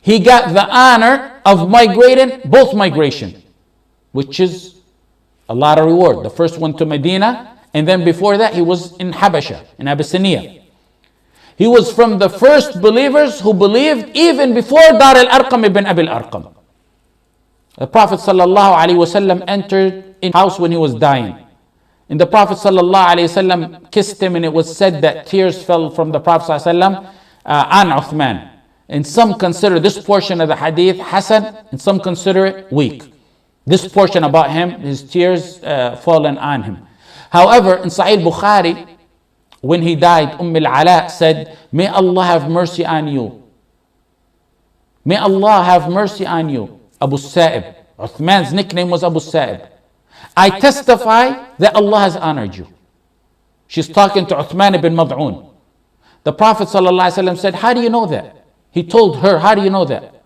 He got the honor of migrating, both migration, which is a lot of reward. The first one to Medina, and then before that he was in Habasha, in Abyssinia. He was from the first believers who believed even before Dar al-Arqam ibn Abi al-Arqam. The Prophet ﷺ entered in house when he was dying. And the Prophet ﷺ kissed him, and it was said that tears fell from the Prophet ﷺ on Uthman. And some consider this portion of the hadith hasan, and some consider it weak. This portion about him, his tears fallen on him. However, in Sahih Bukhari, when he died, al-Ala said, "May Allah have mercy on you. May Allah have mercy on you, Abu Sa'ib." Uthman's nickname was Abu Sa'ib. "I testify that Allah has honored you." She's talking to Uthman ibn Mad'un. The Prophet ﷺ said, "How do you know that?" He told her, "How do you know that?"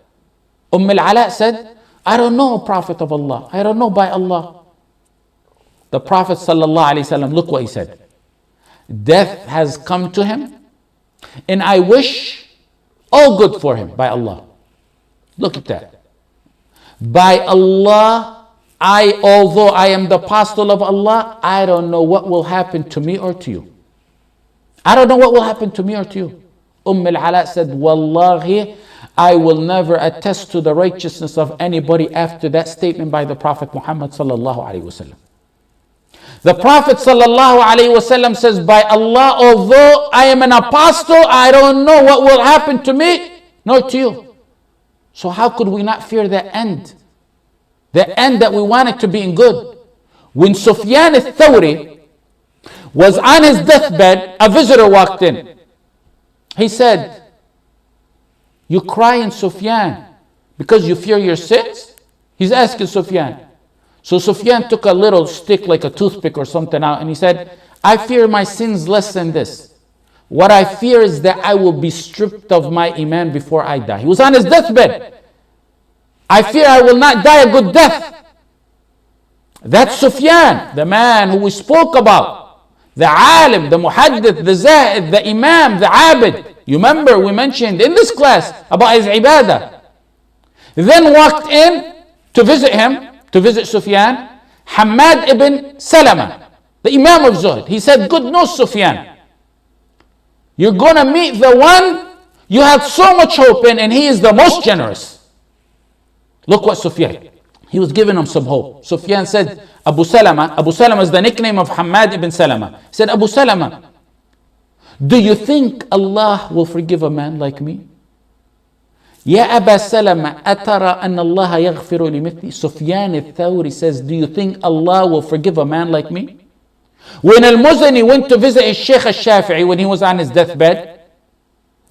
Al-Ala said, "I don't know, Prophet of Allah. I don't know by Allah." The Prophet ﷺ, look what he said. "Death has come to him, and I wish all good for him by Allah." Look at that. By Allah, although I am the apostle of Allah, I don't know what will happen to me or to you. I don't know what will happen to me or to you. Al-Ala said, "Wallahi, I will never attest to the righteousness of anybody after that statement by the Prophet Muhammad sallallahu alaihi wasallam." The Prophet sallallahu alaihi wasallam says, "By Allah, although I am an apostle, I don't know what will happen to me nor to you." So how could we not fear that end? the end that we want it to be in good. When Sufyan al-Thawri was on his deathbed, a visitor walked in. He said, "You crying, Sufyan, because you fear your sins?" He's asking Sufyan. So Sufyan took a little stick, like a toothpick or something out, and he said, "I fear my sins less than this. What I fear is that I will be stripped of my iman before I die." He was on his deathbed. "I fear I will not die a good death." That's Sufyan, the man who we spoke about. The alim, the muhaddith, the zahid, the imam, the abid. You remember we mentioned in this class about his ibadah. Then walked in to visit him, to visit Sufyan, Hamad ibn Salama, the imam of Zuhd. He said, "Good news, Sufyan. You're going to meet the one you had so much hope in, and he is the most generous." Look what Sufyan, he was giving him some hope. Sufyan said, Abu Salama is the nickname of Hamad ibn Salama. He said, "Abu Salama, do you think Allah will forgive a man like me?" "Ya Aba Salama, atara an Allah yaghfiru li mithli?" Sufyan al-Thawri says, "Do you think Allah will forgive a man like me?" When al-Muzani went to visit his Shaykh al-Shafi'i when he was on his deathbed,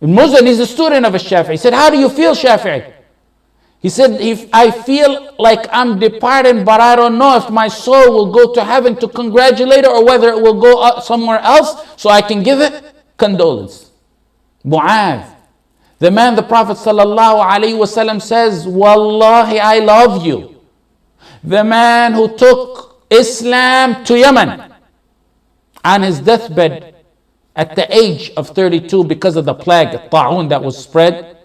al-Muzani is a student of al-Shafi'i. He said, "How do you feel, Shafi'i?" He said, "I feel like I'm departing, but I don't know if my soul will go to heaven to congratulate it or whether it will go somewhere else so I can give it condolence." Mu'adh, the man the Prophet ﷺ says, "Wallahi, I love you." The man who took Islam to Yemen on his deathbed at the age of 32 because of the plague, At-Taifa, that was spread.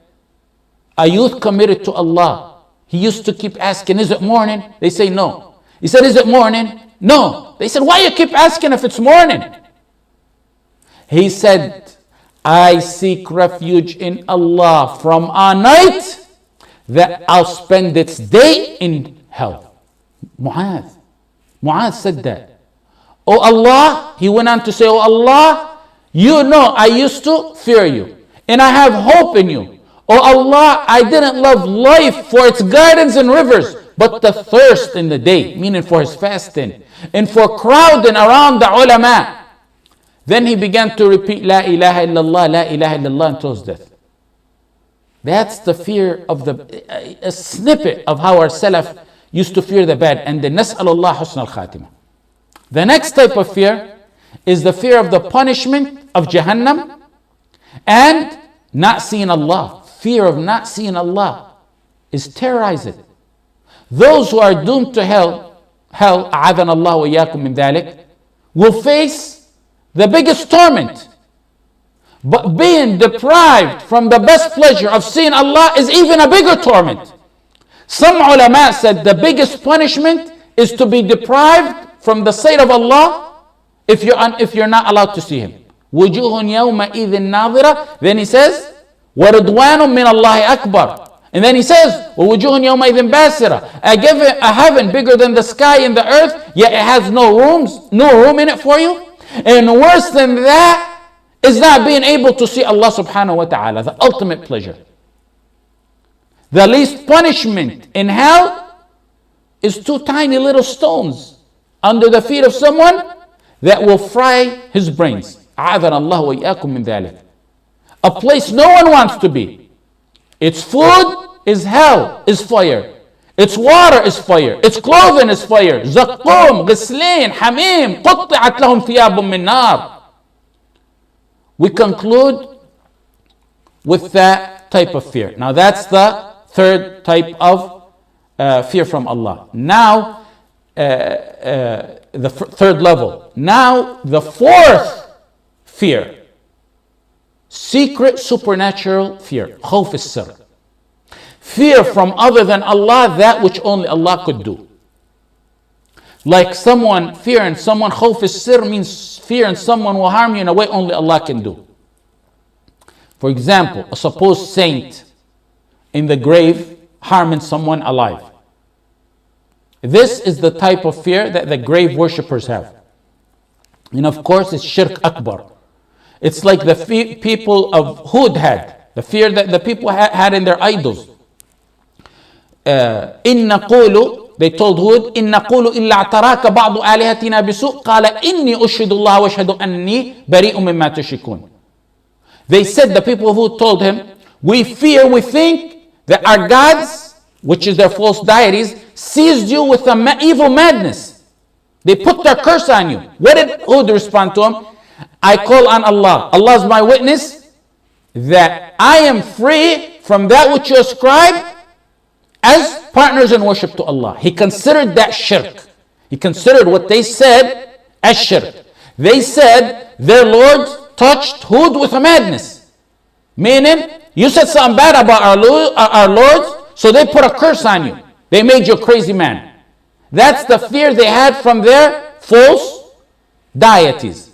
A youth committed to Allah. He used to keep asking, "Is it morning?" They say no. He said, "Is it morning?" No. They said, "Why you keep asking if it's morning?" He said, "I seek refuge in Allah from a night that I'll spend its day in hell." Mu'adh said that. "Oh Allah," he went on to say, "Oh Allah, you know I used to fear you and I have hope in you. Oh Allah, I didn't love life for its gardens and rivers, but the thirst in the day," meaning for his fasting, "and for crowding around the ulama." Then he began to repeat, "La ilaha illallah, la ilaha illallah," until his death. That's the fear of a snippet of how our Salaf used to fear the bad. And then nas'alullah husn al-khatimah. The next type of fear is the fear of the punishment of Jahannam and not seeing Allah. Fear of not seeing Allah is terrorizing. Those who are doomed to hell, a'adana Allah wa iyyakum min dhalik, will face the biggest torment. But being deprived from the best pleasure of seeing Allah is even a bigger torment. Some ulama said the biggest punishment is to be deprived from the sight of Allah if you're not allowed to see Him. وُجُوهٌ يَوْمَئِذٍ نَاظِرَةٌ. Then he says, وَرِضْوَانٌ مِّنَ اللَّهِ أَكْبَرٌ. And then he says, وَوُجُوهٌ يَوْمَئِذٍ بَاسِرَةٌ. A heaven bigger than the sky and the earth, yet it has no room in it for you. And worse than that is not being able to see Allah subhanahu wa ta'ala, the ultimate pleasure. The least punishment in hell is 2 tiny little stones under the feet of someone that will fry his brains. أعاذنا الله وإياكم من ذلك. A place no one wants to be. Its food is hell, is fire. Its water is fire. Its clothing is fire. زقوم, غسلين, حميم, قطعت لهم ثياب من نار. We conclude with that type of fear. Now that's the third type of fear from Allah. Now, the third level. Now, the fourth fear. Secret supernatural fear. Khawf as-sir. Fear from other than Allah, that which only Allah could do. Like someone fearing someone, khawf as-sir means fearing someone will harm you in a way only Allah can do. For example, a supposed saint in the grave harming someone alive. This is the type of fear that the grave worshippers have. And of course, it's shirk akbar. It's like the people of Hud had, the fear that the people had in their idols. إِن نَقُولُ they told Hud, إِن نَقُولُ إِلَّا اعْتَرَاكَ بَعْضُ آلِهَتِنَا بِسُوءٍ قَالَ إِنِّي أُشْهِدُ اللَّهَ وَأَشْهَدُ أَنِّي بَرِيءٌ مِّمَّا تُشْرِكُونَ. They said, the people of Hud told him, we think that our gods, which is their false deities, seized you with an evil madness. They put their curse on you. What did Hud respond to him? I call on Allah. Allah is my witness that I am free from that which you ascribe as partners in worship to Allah. He considered that shirk. He considered what they said as shirk. They said their Lord touched Hud with a madness. Meaning, you said something bad about our Lord, so they put a curse on you. They made you a crazy man. That's the fear they had from their false deities.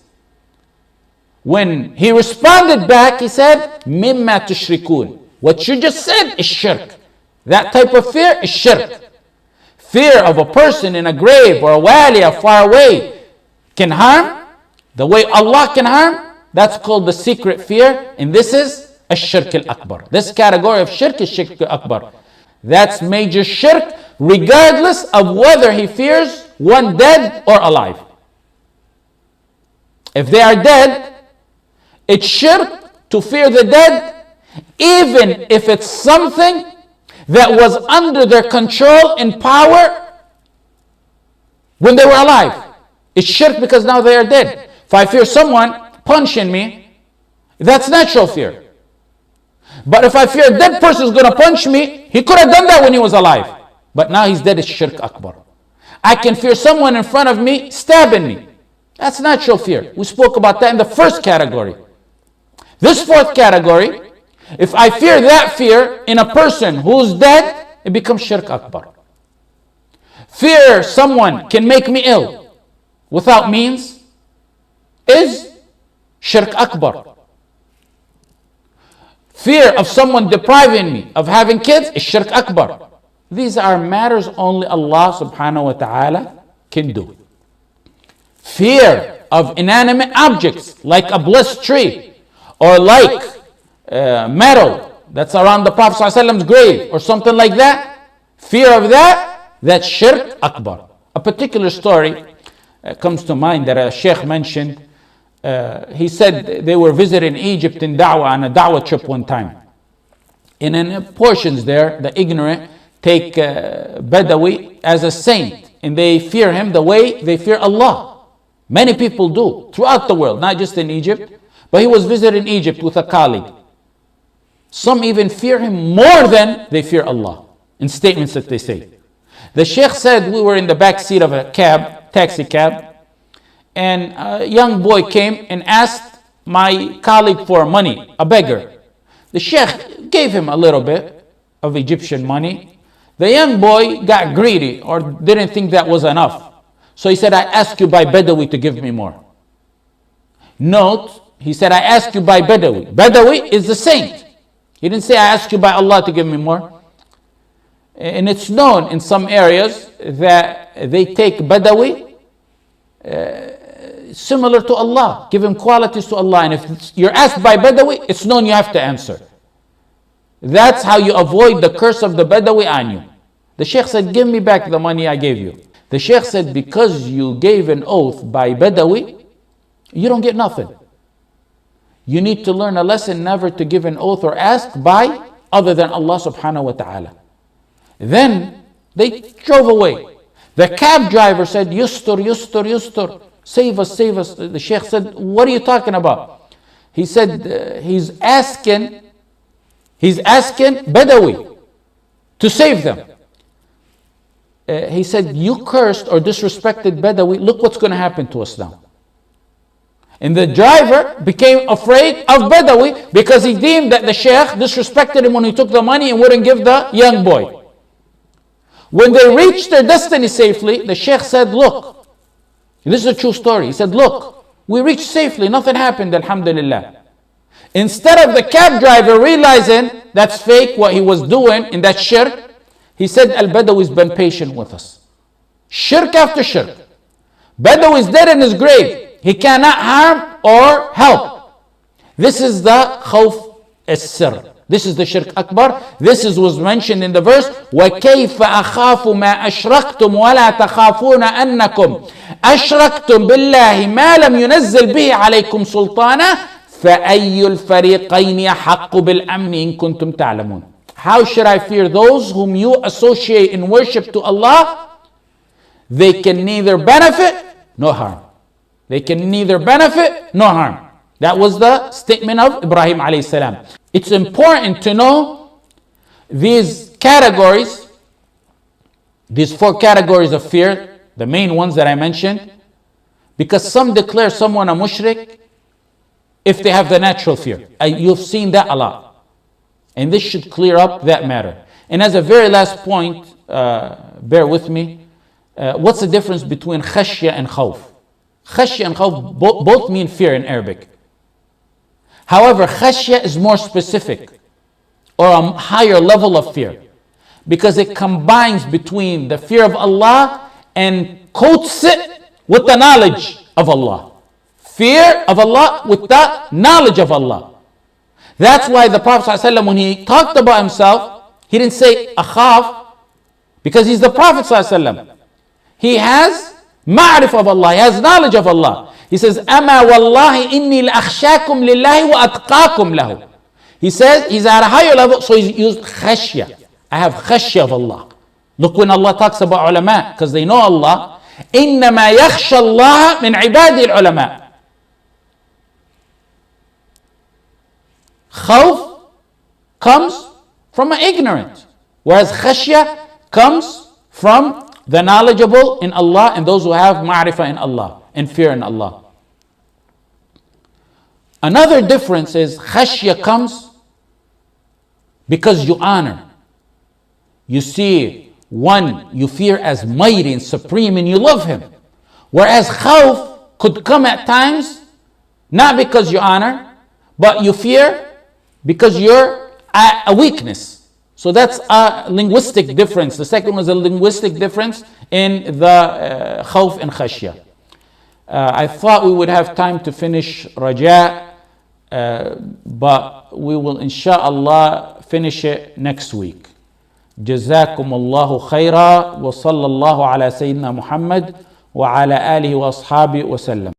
When he responded back, he said, مِمَّا تُشْرِكُونَ. What you just said is shirk. That type of fear is shirk. Fear of a person in a grave or a wali far away can harm the way Allah can harm. That's called the secret fear, and this is a shirk al-akbar. This category of shirk is shirk al-akbar. That's major shirk, regardless of whether he fears one dead or alive. If they are dead, it's shirk to fear the dead, even if it's something that was under their control and power when they were alive. It's shirk because now they are dead. If I fear someone punching me, that's natural fear. But if I fear a dead person is going to punch me, he could have done that when he was alive. But now he's dead, it's shirk akbar. I can fear someone in front of me stabbing me. That's natural fear. We spoke about that in the first category. This fourth category, if I fear that fear in a person who's dead, it becomes shirk akbar. Fear someone can make me ill without means is shirk akbar. Fear of someone depriving me of having kids is shirk akbar. These are matters only Allah subhanahu wa ta'ala can do. Fear of inanimate objects like a blessed tree or like metal that's around the Prophet ﷺ's grave or something like that. Fear of that, that's shirk akbar. A particular story comes to mind that a sheikh mentioned. He said they were visiting Egypt in da'wah on a da'wah trip one time. And in portions there, the ignorant take Badawi as a saint and they fear him the way they fear Allah. Many people do throughout the world, not just in Egypt. But he was visiting Egypt with a colleague. Some even fear him more than they fear Allah in statements that they say. The sheikh said we were in the back seat of a cab, taxi cab, and a young boy came and asked my colleague for money, a beggar. The sheikh gave him a little bit of Egyptian money. The young boy got greedy or didn't think that was enough. So he said, I ask you by Badawi to give me more. Note, he said, I ask you by Badawi. Badawi is the saint. He didn't say, I ask you by Allah to give me more. And it's known in some areas that they take Badawi similar to Allah, give him qualities to Allah. And if you're asked by Badawi, it's known you have to answer. That's how you avoid the curse of the Badawi on you. The sheikh said, give me back the money I gave you. The sheikh said, because you gave an oath by Badawi, you don't get nothing. You need to learn a lesson never to give an oath or ask by other than Allah subhanahu wa ta'ala. Then they drove away. The cab driver said, Yustur, Yustur, Yustur. Save us, save us. The sheikh said, what are you talking about? He said, he's asking Badawi to save them. He said, you cursed or disrespected Badawi. Look what's going to happen to us now. And the driver became afraid of Badawi because he deemed that the sheikh disrespected him when he took the money and wouldn't give the young boy. When they reached their destiny safely, the sheikh said, look, this is a true story. He said, look, we reached safely, nothing happened, alhamdulillah. Instead of the cab driver realizing that's fake, what he was doing in that shirk, he said, Al-Badawi's been patient with us. Shirk after shirk. Badawi is dead in his grave. He cannot harm or help. This is the Kawf السر. This is the shirk akbar. This was mentioned in the verse, وَكَيْفَ أَخَافُ مَا أَشْرَكْتُمْ وَلَا تَخَافُونَ أَنَّكُمْ أَشْرَكْتُمْ بِاللَّهِ مَا لَمْ يُنَزِّلْ بِهِ عَلَيْكُمْ سُلْطَانًا فَأَيُّ الْفَرِيقَيْنِ أَحَقُّ بِالْأَمْنِ إِن كُنتُمْ تَعْلَمُونَ. How should I fear those whom you associate in worship to Allah? They can neither benefit nor harm. They can neither benefit nor harm. That was the statement of Ibrahim alayhi salam. It's important to know these categories, these 4 categories of fear, the main ones that I mentioned, because some declare someone a mushrik if they have the natural fear. You've seen that a lot. And this should clear up that matter. And as a very last point, bear with me, what's the difference between khashya and khawf? Khashya and khawf both mean fear in Arabic. However, khashya is more specific, or a higher level of fear, because it combines between the fear of Allah and coats it with the knowledge of Allah. Fear of Allah with the knowledge of Allah. That's why the Prophet ﷺ, when he talked about himself, he didn't say akhaf, because he's the Prophet ﷺ. He has ma'rif of Allah, he has knowledge of Allah. He says, أَمَا وَاللَّهِ إِنِّي لَأَخْشَاكُمْ لِلَّهِ وَأَتْقَاكُمْ لَهُ. He says, he's at a higher level, so he's used khashya. I have khashya of Allah. Look when Allah talks about ulama, because they know Allah. إِنَّمَا يَخْشَى اللَّهَ مِنْ عِبَادِ الْعُلَمَاءِ. Khawf comes from an ignorant, whereas khashya comes from the knowledgeable in Allah and those who have ma'rifah in Allah and fear in Allah. Another difference is khashya comes because you honor. You see one you fear as mighty and supreme and you love him. Whereas khawf could come at times not because you honor, but you fear because you're a weakness. So that's a linguistic difference. The second was a linguistic difference in the khawf and khashya. I thought we would have time to finish Raja, but we will insha'Allah finish it next week. جزاكم الله خيرا وصلى الله على سيدنا محمد وعلى آله وأصحابه وسلم.